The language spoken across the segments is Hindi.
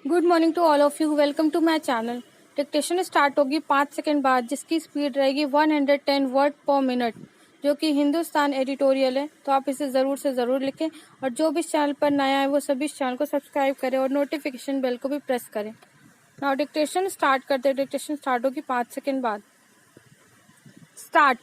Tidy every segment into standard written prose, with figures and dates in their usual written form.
Good morning to all of you. Welcome to my channel. Dictation start होगी 5 सेकंड बाद, जिसकी स्पीड रहेगी 110 वर्ड पर मिनट, जो कि हिंदुस्तान एडिटोरियल है। तो आप इसे ज़रूर से ज़रूर लिखें, और जो भी इस चैनल पर नया है वो सभी इस चैनल को सब्सक्राइब करें और नोटिफिकेशन बेल को भी प्रेस करें। नाउ डिक्टेशन स्टार्ट करते हैं। डिक्टेशन स्टार्ट होगी 5 सेकंड बाद। स्टार्ट।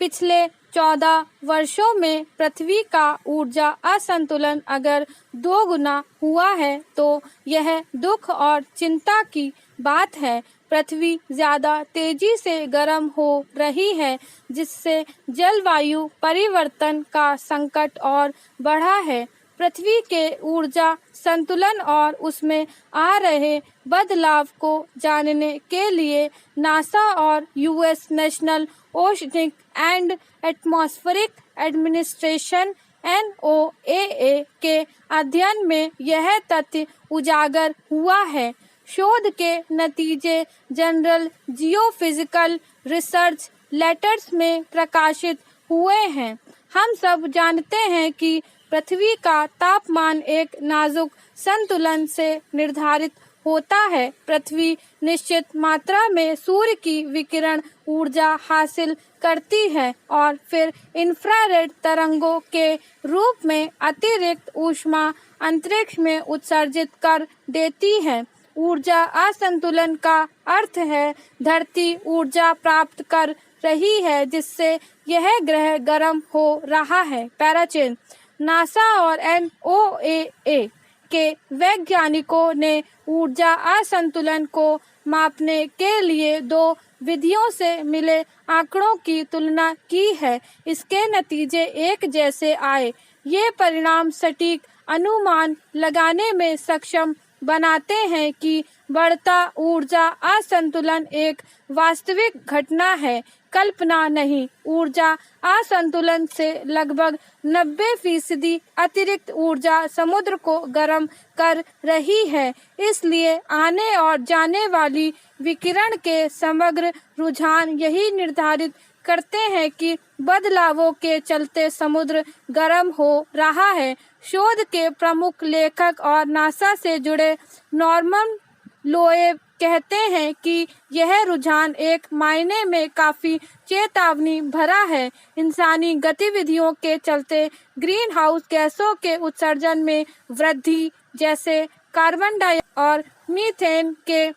पिछले 14 वर्षों में पृथ्वी का ऊर्जा असंतुलन अगर 2 गुना हुआ है तो यह दुख और चिंता की बात है। पृथ्वी ज्यादा तेजी से गर्म हो रही है, जिससे जलवायु परिवर्तन का संकट और बढ़ा है। पृथ्वी के ऊर्जा संतुलन और उसमें आ रहे बदलाव को जानने के लिए नासा और US national oceanic and atmospheric administration NOAA के अध्ययन में यह तथ्य उजागर हुआ है। शोध के नतीजे जनरल जियोफिजिकल रिसर्च लेटर्स में प्रकाशित हुए हैं। हम सब जानते हैं कि पृथ्वी का तापमान एक नाजुक संतुलन से निर्धारित होता है। पृथ्वी निश्चित मात्रा में सूर्य की विकिरण ऊर्जा हासिल करती है और फिर इंफ्रारेड तरंगों के रूप में अतिरिक्त ऊष्मा अंतरिक्ष में उत्सर्जित कर देती है। ऊर्जा असंतुलन का अर्थ है धरती ऊर्जा प्राप्त कर रही है, जिससे यह ग्रह गर्म हो रहा है। पैराचेन। नासा और NOAA के वैज्ञानिकों ने ऊर्जा असंतुलन को मापने के लिए 2 विधियों से मिले आंकड़ों की तुलना की है। इसके नतीजे एक जैसे आए। ये परिणाम सटीक अनुमान लगाने में सक्षम बनाते हैं कि बढ़ता ऊर्जा असंतुलन एक वास्तविक घटना है, कल्पना नहीं। ऊर्जा असंतुलन से लगभग 90% अतिरिक्त ऊर्जा समुद्र को गर्म कर रही है। इसलिए आने और जाने वाली विकिरण के समग्र रुझान यही निर्धारित करते हैं कि बदलावों के चलते समुद्र गर्म हो रहा है। शोध के प्रमुख लेखक और नासा से जुड़े नॉर्मन लोएब कहते हैं कि यह रुझान एक मायने में काफी चेतावनी भरा है। इंसानी गतिविधियों के चलते ग्रीन हाउस गैसों के उत्सर्जन में वृद्धि, जैसे कार्बन डाइऑक्साइड और मीथेन के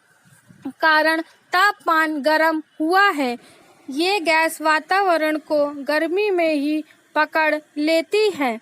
कारण तापमान गर्म हुआ है। ये गैस वातावरण को गर्मी में ही पकड़ लेती है।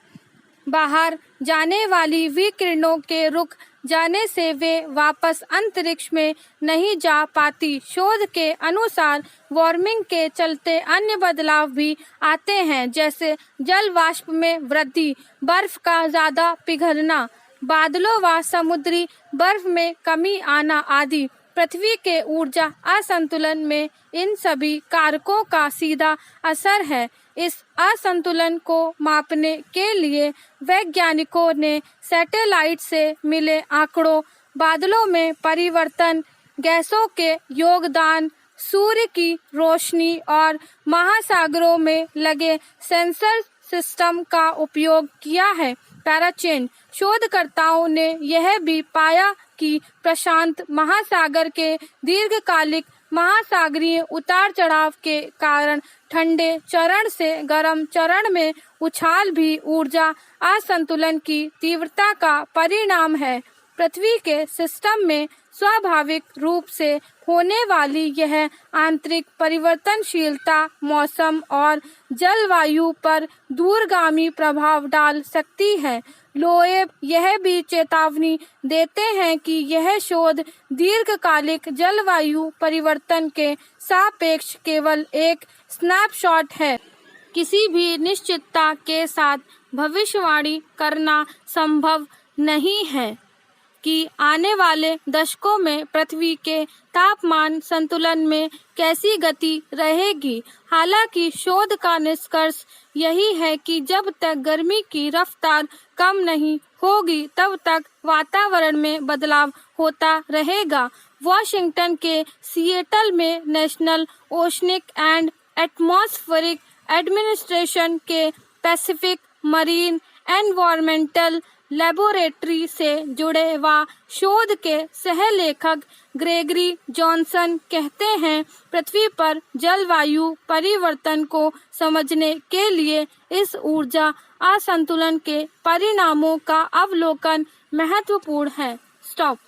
बाहर जाने वाली विकिरणों के रुक जाने से वे वापस अंतरिक्ष में नहीं जा पाती। शोध के अनुसार वार्मिंग के चलते अन्य बदलाव भी आते हैं, जैसे जल वाष्प में वृद्धि, बर्फ का ज्यादा पिघलना, बादलों व समुद्री बर्फ में कमी आना आदि। पृथ्वी के ऊर्जा असंतुलन में इन सभी कारकों का सीधा असर है। इस असंतुलन को मापने के लिए वैज्ञानिकों ने सैटेलाइट से मिले आंकड़ों, बादलों में परिवर्तन, गैसों के योगदान, सूर्य की रोशनी और महासागरों में लगे सेंसर सिस्टम का उपयोग किया है। पैराचेन। शोधकर्ताओं ने यह भी पाया कि प्रशांत महासागर के दीर्घकालिक महासागरीय उतार चढ़ाव के कारण ठंडे चरण से गर्म चरण में उछाल भी ऊर्जा असंतुलन की तीव्रता का परिणाम है। पृथ्वी के सिस्टम में स्वाभाविक रूप से होने वाली यह आंतरिक परिवर्तनशीलता मौसम और जलवायु पर दूरगामी प्रभाव डाल सकती है। लोएब यह भी चेतावनी देते हैं कि यह शोध दीर्घकालिक जलवायु परिवर्तन के सापेक्ष केवल एक स्नैपशॉट है। किसी भी निश्चितता के साथ भविष्यवाणी करना संभव नहीं है कि आने वाले दशकों में पृथ्वी के तापमान संतुलन में कैसी गति रहेगी। हालांकि शोध का निष्कर्ष यही है कि जब तक गर्मी की रफ्तार कम नहीं होगी, तब तक वातावरण में बदलाव होता रहेगा। वॉशिंगटन के सिएटल में national oceanic and atmospheric administration के पैसिफिक मरीन एनवायरमेंटल लेबोरेटरी से जुड़े व शोध के सह लेखक ग्रेगरी जॉनसन कहते हैं, पृथ्वी पर जलवायु परिवर्तन को समझने के लिए इस ऊर्जा असंतुलन के परिणामों का अवलोकन महत्वपूर्ण है। स्टॉप।